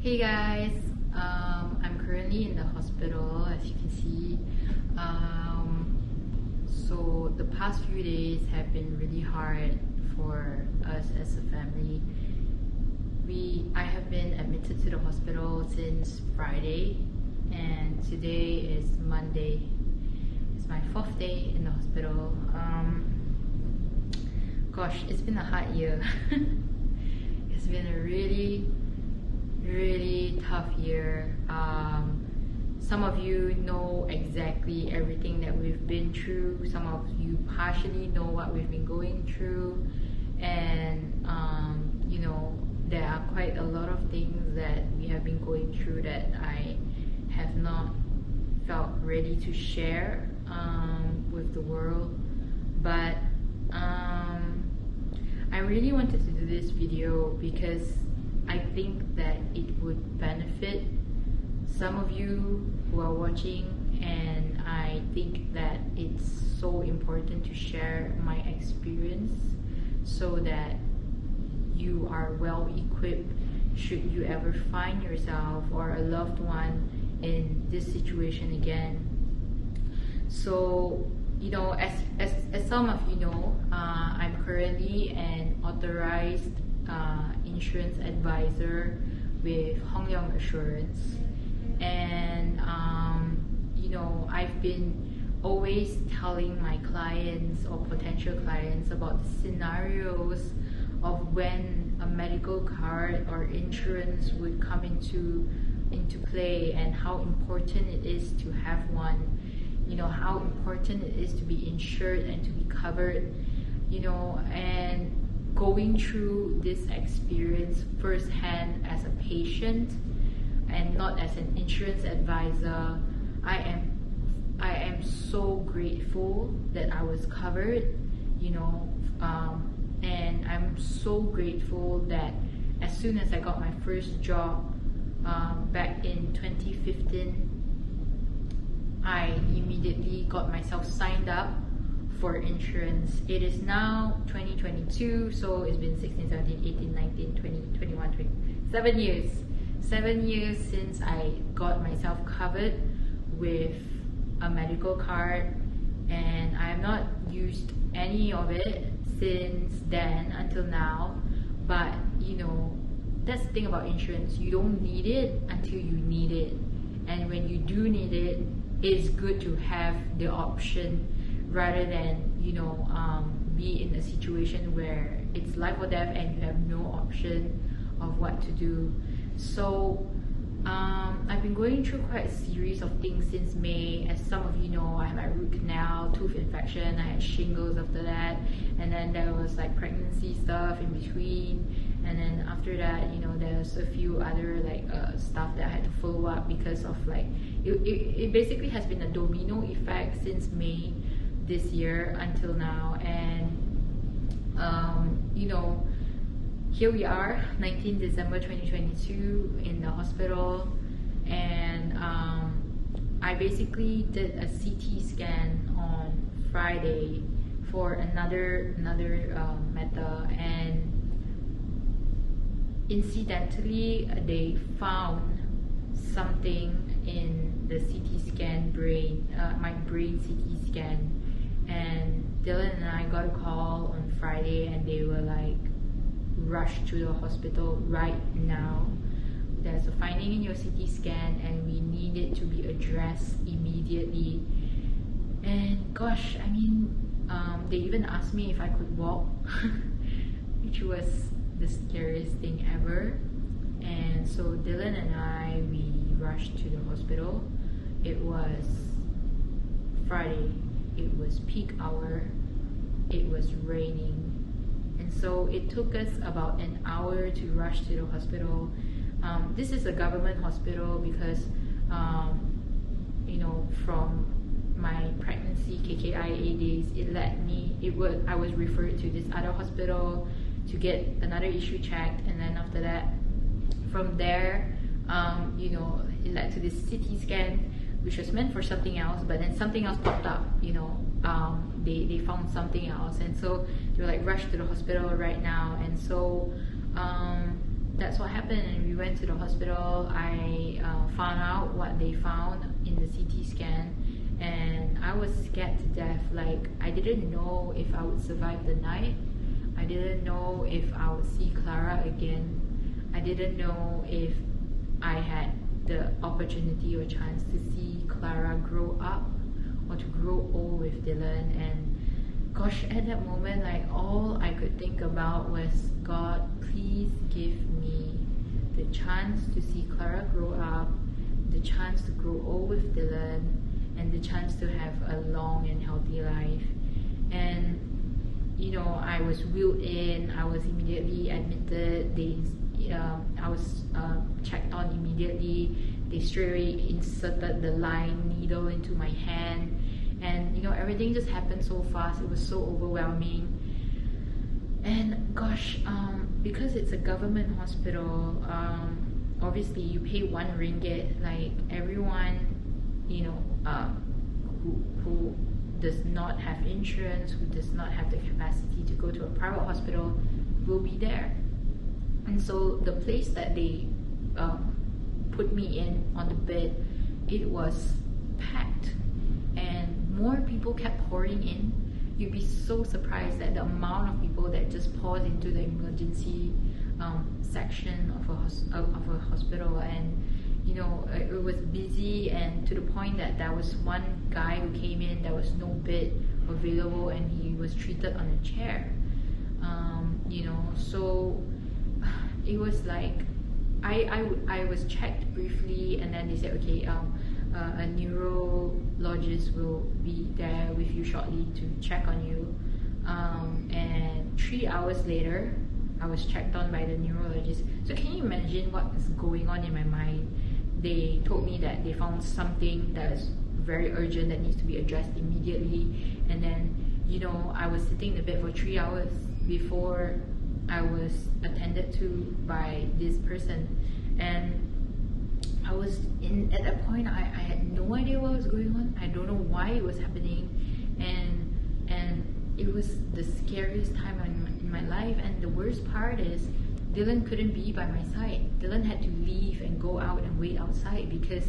Hey guys, I'm currently in the hospital, as you can see. So the past few days have been really hard for us as a family. I have been admitted to the hospital since Friday, and today is Monday. It's my 4th day in the hospital. Gosh, it's been a hard year. It's been a really tough year. Some of you know exactly everything that we've been through. Some of you partially know what we've been going through, and you know, there are quite a lot of things that we have been going through that I have not felt ready to share with the world. But I really wanted to do this video because I think that it would benefit some of you who are watching, and I think that it's so important to share my experience so that you are well equipped should you ever find yourself or a loved one in this situation again. So, you know, as some of you know, I'm currently an authorized insurance advisor with Hong Leong Assurance, and you know, I've been always telling my clients or potential clients about the scenarios of when a medical card or insurance would come into play, and how important it is to have one. You know, how important it is to be insured and to be covered, you know. And going through this experience firsthand as a patient and not as an insurance advisor, I am so grateful that I was covered, you know, and I'm so grateful that as soon as I got my first job back in 2015, I immediately got myself signed up for insurance. It is now 2022, so it's been 16, 17, 18, 19, 20, 21, 20, 7 years. 7 years since I got myself covered with a medical card, and I have not used any of it since then until now. But you know, that's the thing about insurance. You don't need it until you need it, and when you do need it, it's good to have the option rather than, you know, be in a situation where it's life or death and you have no option of what to do. So I've been going through quite a series of things since May. As some of you know, I had my root canal, tooth infection, I had shingles after that, and then there was like pregnancy stuff in between, and then after that, you know, there's a few other like stuff that I had to follow up because of like it basically has been a domino effect since May this year until now. And you know, here we are, 19 December 2022 in the hospital, and I basically did a CT scan on Friday for another matter, and incidentally they found something in the CT scan my brain CT scan, and Dylan and I got a call on Friday, and they were like, rush to the hospital right now. There's a finding in your CT scan and we need it to be addressed immediately. And gosh, I mean, they even asked me if I could walk, which was the scariest thing ever. And so Dylan and we rushed to the hospital. It was Friday, it was peak hour, it was raining, and so it took us about an hour to rush to the hospital. This is a government hospital because you know, from my pregnancy KKIA days, I was referred to this other hospital to get another issue checked, and then after that, from there, you know, it led to this CT scan, which was meant for something else, but then something else popped up, you know. They found something else, and so they were like, rush to the hospital right now. And so that's what happened, and we went to the hospital. I found out what they found in the CT scan, and I was scared to death. Like, I didn't know if I would survive the night. I didn't know if I would see Clara again. I didn't know if I had the opportunity or chance to see Clara grow up or to grow old with Dylan. And gosh, at that moment, like, all I could think about was, God, please give me the chance to see Clara grow up, the chance to grow old with Dylan, and the chance to have a long and healthy life. And you know, I was wheeled in. I was immediately admitted. I was checked on immediately. They straight away inserted the line needle into my hand, and you know, everything just happened so fast. It was so overwhelming. And gosh, because it's a government hospital, obviously you pay RM1. Like, everyone, you know, who does not have insurance, who does not have the capacity to go to a private hospital, will be there. And so the place that they put me in on the bed, it was packed, and more people kept pouring in. You'd be so surprised at the amount of people that just poured into the emergency section of a hospital. And you know, it was busy, and to the point that there was one guy who came in, there was no bed available, and he was treated on a chair. You know, so it was like, I was checked briefly, and then they said, okay, a neurologist will be there with you shortly to check on you. And 3 hours later, I was checked on by the neurologist. So can you imagine what is going on in my mind? They told me that they found something that is very urgent that needs to be addressed immediately. And then, you know, I was sitting in the bed for 3 hours before I was attended to by this person. And I was at that point, I had no idea what was going on. I don't know why it was happening. And it was the scariest time in my life. And the worst part is, Dylan couldn't be by my side. Dylan had to leave and go out and wait outside because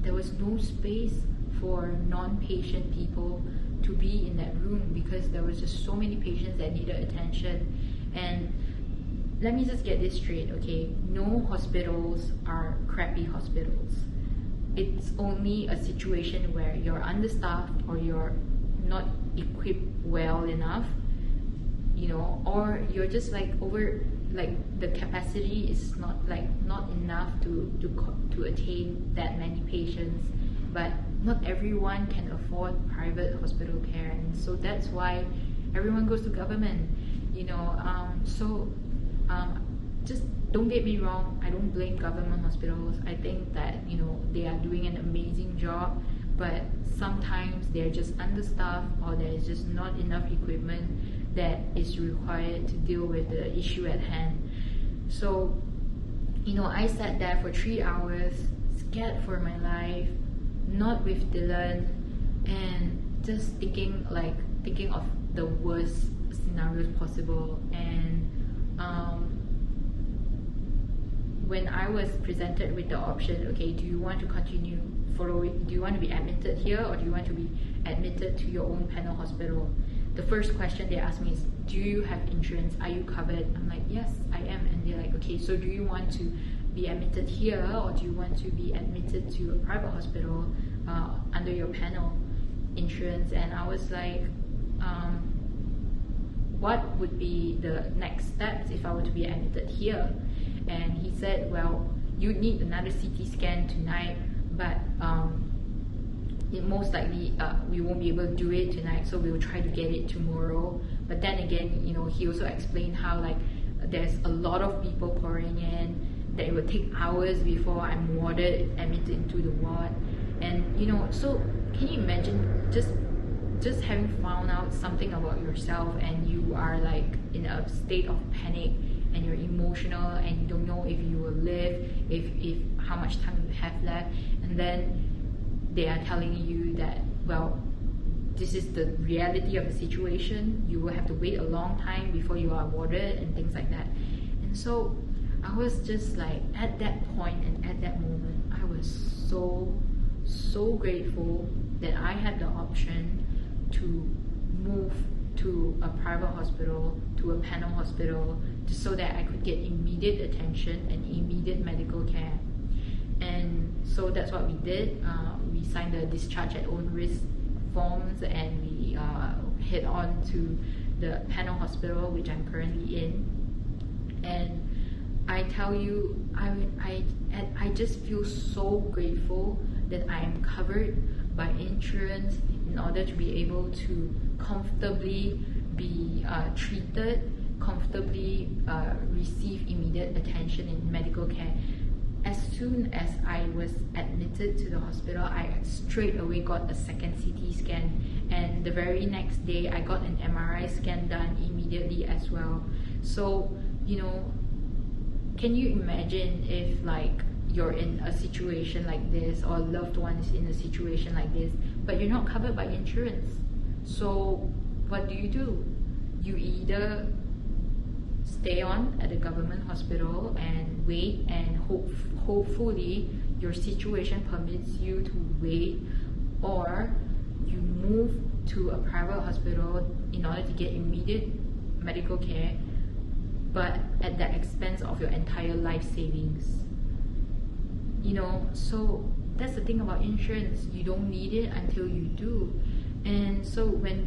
there was no space for non-patient people to be in that room, because there was just so many patients that needed attention. And let me just get this straight, okay? No hospitals are crappy hospitals. It's only a situation where you're understaffed or you're not equipped well enough, you know, or you're just like the capacity is not enough to attain that many patients. But not everyone can afford private hospital care, and so that's why everyone goes to government, you know. Just don't get me wrong, I don't blame government hospitals. I think that, you know, they are doing an amazing job, but sometimes they're just understaffed, or there's just not enough equipment that is required to deal with the issue at hand. So, you know, I sat there for 3 hours, scared for my life, not with Dylan, and just thinking of the worst scenarios possible. And when I was presented with the option, okay, do you want to continue following, do you want to be admitted here, or do you want to be admitted to your own panel hospital? The first question they asked me is, do you have insurance? Are you covered? I'm like, yes, I am. And they're like, okay, so do you want to be admitted here, or do you want to be admitted to a private hospital under your panel insurance? And I was like, what would be the next steps if I were to be admitted here? And he said, well, you need another CT scan tonight, but most likely we won't be able to do it tonight, so we'll try to get it tomorrow. But then again, you know, he also explained how like there's a lot of people pouring in, that it would take hours before I'm admitted into the ward. And you know, so can you imagine just having found out something about yourself, and you are like in a state of panic, and you're emotional, and you don't know if you will live, if how much time you have left, and then they are telling you that, well, this is the reality of the situation, you will have to wait a long time before you are awarded, and things like that. And so I was just like, at that point and at that moment, I was so grateful that I had the option to move to a private hospital, to a panel hospital, just so that I could get immediate attention and immediate medical care. And so that's what we did. We signed the discharge at own risk forms, and we head on to the panel hospital, which I'm currently in. And I tell you, I just feel so grateful that I am covered by insurance in order to be able to comfortably be treated, comfortably receive immediate attention in medical care. As soon as I was admitted to the hospital, I straight away got a second CT scan, and the very next day I got an MRI scan done immediately as well. So, you know, can you imagine if like you're in a situation like this, or a loved one is in a situation like this, but you're not covered by insurance? So what do? You either stay on at a government hospital and wait, and hopefully your situation permits you to wait, or you move to a private hospital in order to get immediate medical care, but at the expense of your entire life savings. You know, so that's the thing about insurance. You don't need it until you do. And so when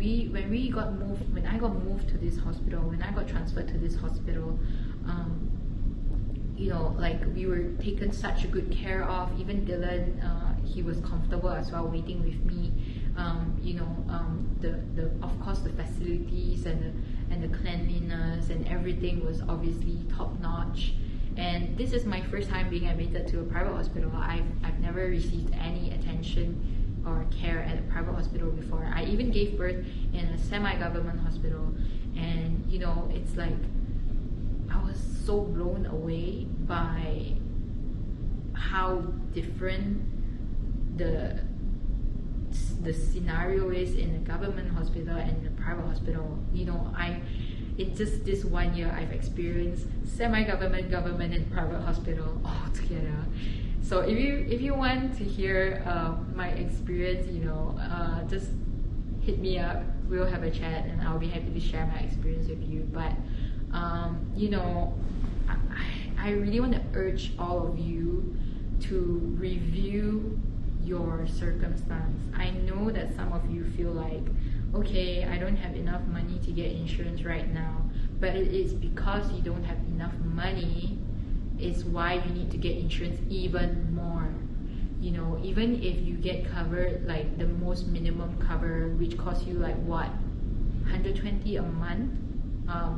I got moved to this hospital, when I got transferred to this hospital, you know, like, we were taken such good care of. Even Dylan, he was comfortable as well waiting with me. You know, of course the facilities and the cleanliness and everything was obviously top notch. And this is my first time being admitted to a private hospital. I've never received any attention or care at a private hospital before. I even gave birth in a semi-government hospital, and you know, it's like I was so blown away by how different the scenario is in a government hospital and a private hospital. You know, in just this 1 year, I've experienced semi-government, government, and private hospital all together. So if you want to hear my experience, you know, just hit me up. We'll have a chat, and I'll be happy to share my experience with you. But you know, I really want to urge all of you to review your circumstance. I know that some of you feel like, okay, I don't have enough money to get insurance right now, but it is because you don't have enough money is why you need to get insurance even more. You know, even if you get covered like the most minimum cover, which costs you like what, 120 a month,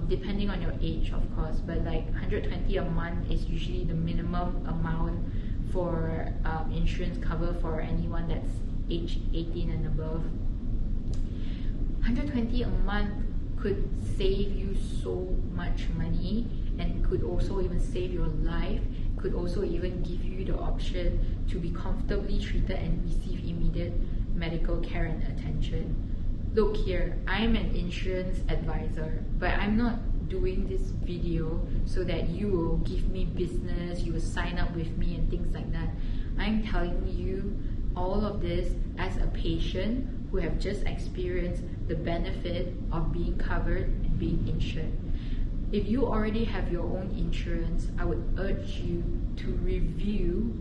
depending on your age of course, but like 120 a month is usually the minimum amount for insurance cover for anyone that's age 18 and above. 120 a month could save you so much money, and could also even save your life, could also even give you the option to be comfortably treated and receive immediate medical care and attention. Look here, I'm an insurance advisor, but I'm not doing this video so that you will give me business, you will sign up with me and things like that. I'm telling you all of this as a patient who have just experienced the benefit of being covered and being insured. If you already have your own insurance, I would urge you to review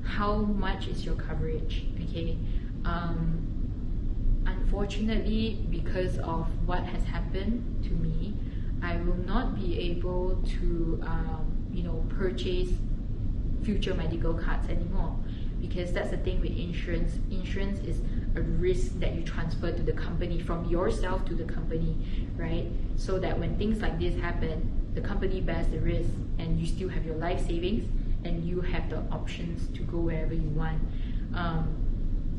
how much is your coverage, okay? Unfortunately, because of what has happened to me, I will not be able to, you know, purchase future medical cards anymore, because that's the thing with insurance. Insurance is a risk that you transfer to the company, from yourself to the company, right? So that when things like this happen, the company bears the risk, and you still have your life savings, and you have the options to go wherever you want.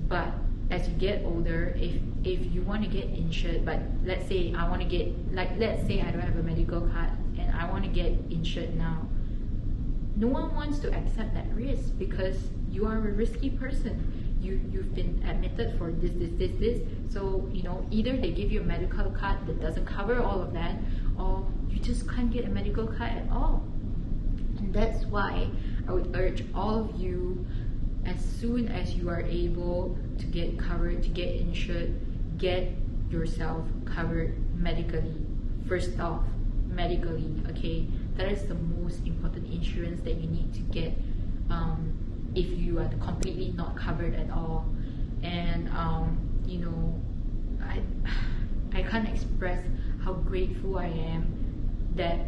But as you get older, if you want to get insured, but let's say I want to get, let's say I don't have a medical card and I want to get insured now, no one wants to accept that risk, because you are a risky person. You've been admitted for this. So, you know, either they give you a medical card that doesn't cover all of that, or you just can't get a medical card at all. And that's why I would urge all of you, as soon as you are able to get covered, to get insured, get yourself covered medically. First off, medically, okay? That is the most important insurance that you need to get if you are completely not covered at all. And you know, I can't express how grateful I am that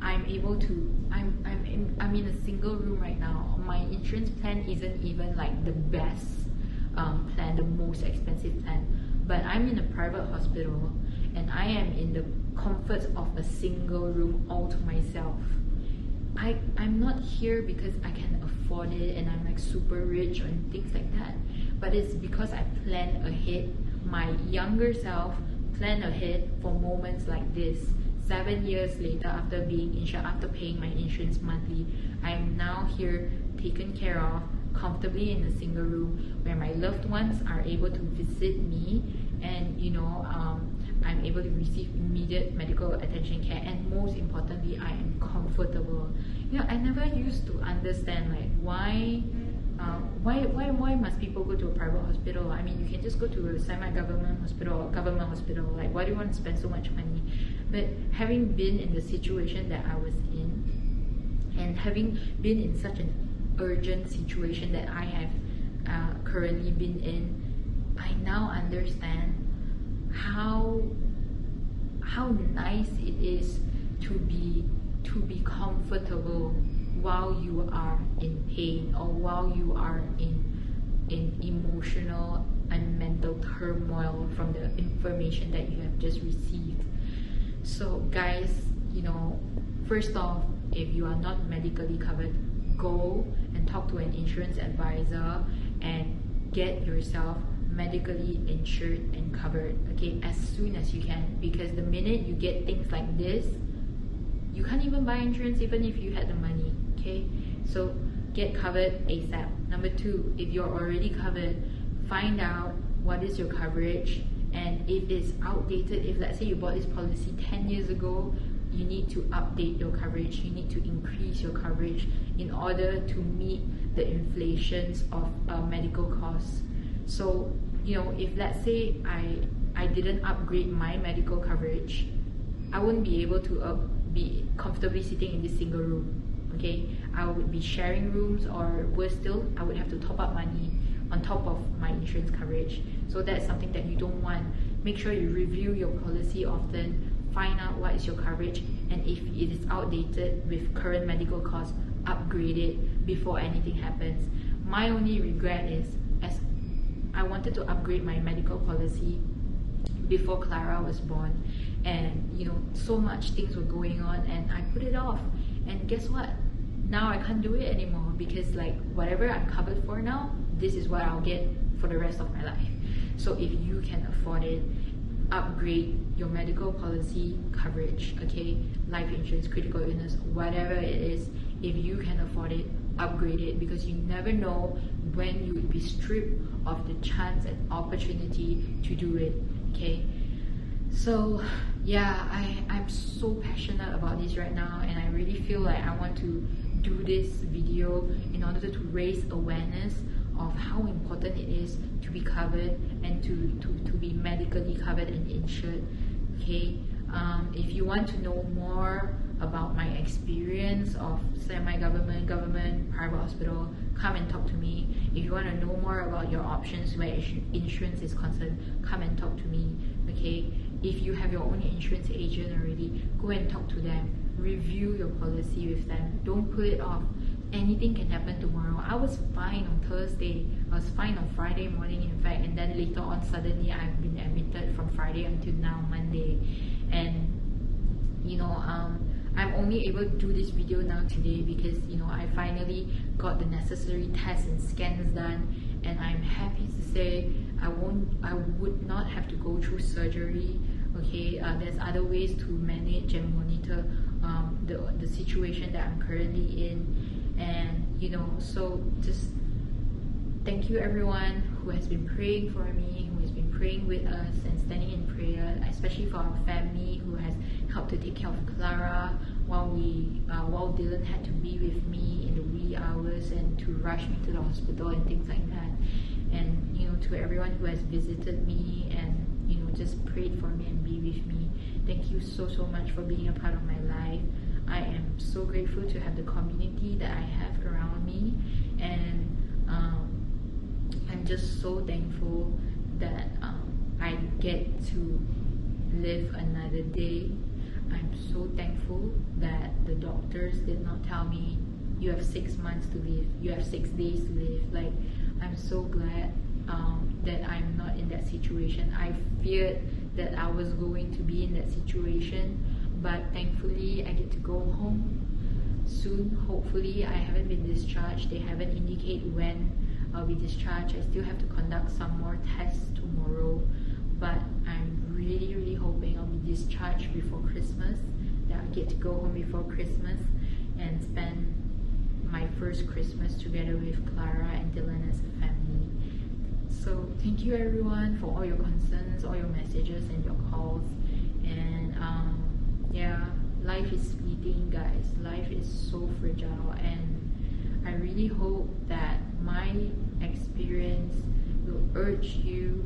I'm able to. I'm in a single room right now. My insurance plan isn't even like the best plan, the most expensive plan, but I'm in a private hospital and I am in the comfort of a single room all to myself. I'm not here because I can afford it and I'm like super rich and things like that, but it's because I plan ahead. My younger self planned ahead for moments like this. 7 years later, after being insured, after paying my insurance monthly, I am now here, taken care of, comfortably in a single room where my loved ones are able to visit me, and you know, I'm able to receive immediate medical attention care, and most importantly, I am comfortable. You know, I never used to understand like why must people go to a private hospital? I mean, you can just go to a semi-government hospital or government hospital. Like, why do you want to spend so much money? But having been in the situation that I was in, and having been in such an urgent situation that I have currently been in, I now understand how nice it is to be comfortable while you are in pain, or while you are in emotional and mental turmoil from the information that you have just received. So guys, you know, first off, if you are not medically covered, go and talk to an insurance advisor and get yourself medically insured and covered, okay, as soon as you can, because the minute you get things like this, you can't even buy insurance even if you had the money, okay? So get covered ASAP. Number 2, if you're already covered, find out what is your coverage, and if it's outdated, if let's say you bought this policy 10 years ago, you need to update your coverage, you need to increase your coverage in order to meet the inflations of medical costs. So, you know, if let's say I didn't upgrade my medical coverage, I wouldn't be able to be comfortably sitting in this single room, okay? I would be sharing rooms, or worse still, I would have to top up money on top of my insurance coverage. So that's something that you don't want. Make sure you review your policy often, find out what is your coverage, and if it is outdated with current medical costs, upgrade it before anything happens. My only regret is, as I wanted to upgrade my medical policy before Clara was born, and you know, so much things were going on and I put it off, and guess what, now I can't do it anymore, because like whatever I'm covered for now, this is what I'll get for the rest of my life. So if you can afford it, upgrade your medical policy coverage, okay? Life insurance, critical illness, whatever it is, if you can afford it, upgrade it, because you never know when you would be stripped of the chance and opportunity to do it, okay? So yeah, I'm so passionate about this right now, and I really feel like I want to do this video in order to raise awareness of how important it is to be covered and to be medically covered and insured, okay? If you want to know more about my experience of semi-government, government, private hospital, come and talk to me. If you want to know more about your options where insurance is concerned, come and talk to me, okay? If you have your own insurance agent already, go and talk to them. Review your policy with them. Don't put it off. Anything can happen tomorrow. I was fine on Thursday. I was fine on Friday morning, in fact, and then later on, suddenly I've been admitted from Friday until now, Monday. And you know, I'm only able to do this video now today because, you know, I finally got the necessary tests and scans done, and I'm happy to say I would not have to go through surgery, okay? There's other ways to manage and monitor the situation that I'm currently in, and you know, so just thank you everyone who has been praying for me, who has been praying with us and standing in prayer, especially for our family who has helped to take care of Clara while Dylan had to be with me in the wee hours and to rush me to the hospital and things like that. And to everyone who has visited me and just prayed for me and be with me, thank you so much for being a part of my life. I am so grateful to have the community that I have around me, and I'm just so thankful that I get to live another day. I'm so thankful that the doctors did not tell me you have 6 months to live, you have 6 days to live. Like, I'm so glad that I'm not in that situation. I feared that I was going to be in that situation, but thankfully I get to go home soon. Hopefully, I haven't been discharged. They haven't indicated when I'll be discharged. I still have to conduct some more tests tomorrow, but I'm really hoping I'll be discharged before Christmas, that I'll get to go home before Christmas and spend my first Christmas together with Clara and Dylan as a family. So thank you everyone for all your concerns, all your messages and your calls. And yeah, life is fleeting, guys. Life is so fragile, and I really hope that my experience will urge you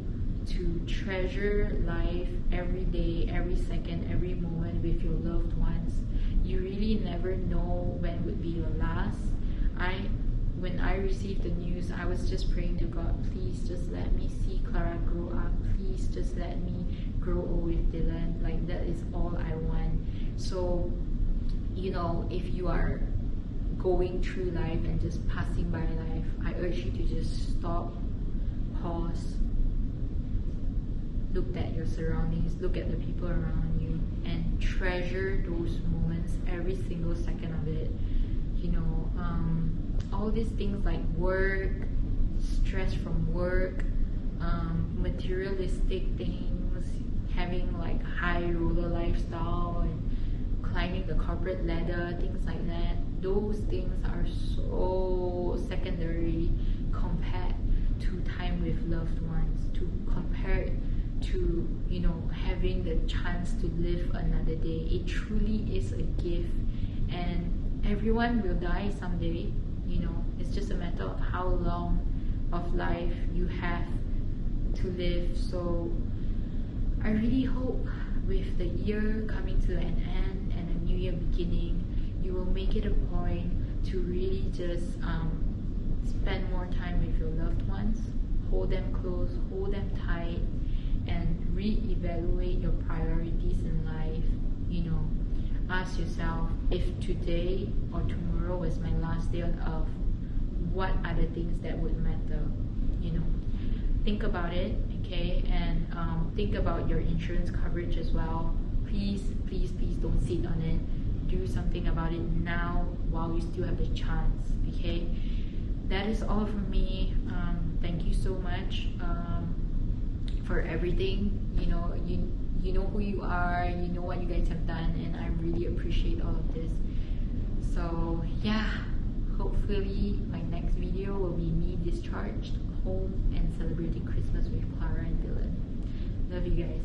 to treasure life every day, every second, every moment with your loved ones. You really never know when would be your last. When I received the news, I was just praying to God, please just let me see Clara grow up. Please just let me grow old with Dylan. Like, that is all I want. So, if you are going through life and just passing by life, I urge you to just stop, pause, look at your surroundings, look at the people around you, and treasure those moments, every single second of it. All these things like work, stress from work, materialistic things, having like high roller lifestyle and climbing the corporate ladder, things like that, those things are so secondary compared to time with loved ones, compared to having the chance to live another day. It truly is a gift, and everyone will die someday. It's just a matter of how long of life you have to live. So I really hope with the year coming to an end and a new year beginning, you will make it a point to really just spend more time with your loved ones, hold them close, hold them tight, and re-evaluate your priorities in life. Ask yourself, if today or tomorrow was my last day on earth, what are the things that would matter? Think about it, okay? And think about your insurance coverage as well. Please don't sit on it. Do something about it now while you still have the chance, okay? That is all from me. Thank you so much for everything. You know who you are, you know what you guys have done, and I really appreciate all of this. So yeah, hopefully my next video will be me discharged home and celebrating Christmas with Clara and Dylan. Love you guys.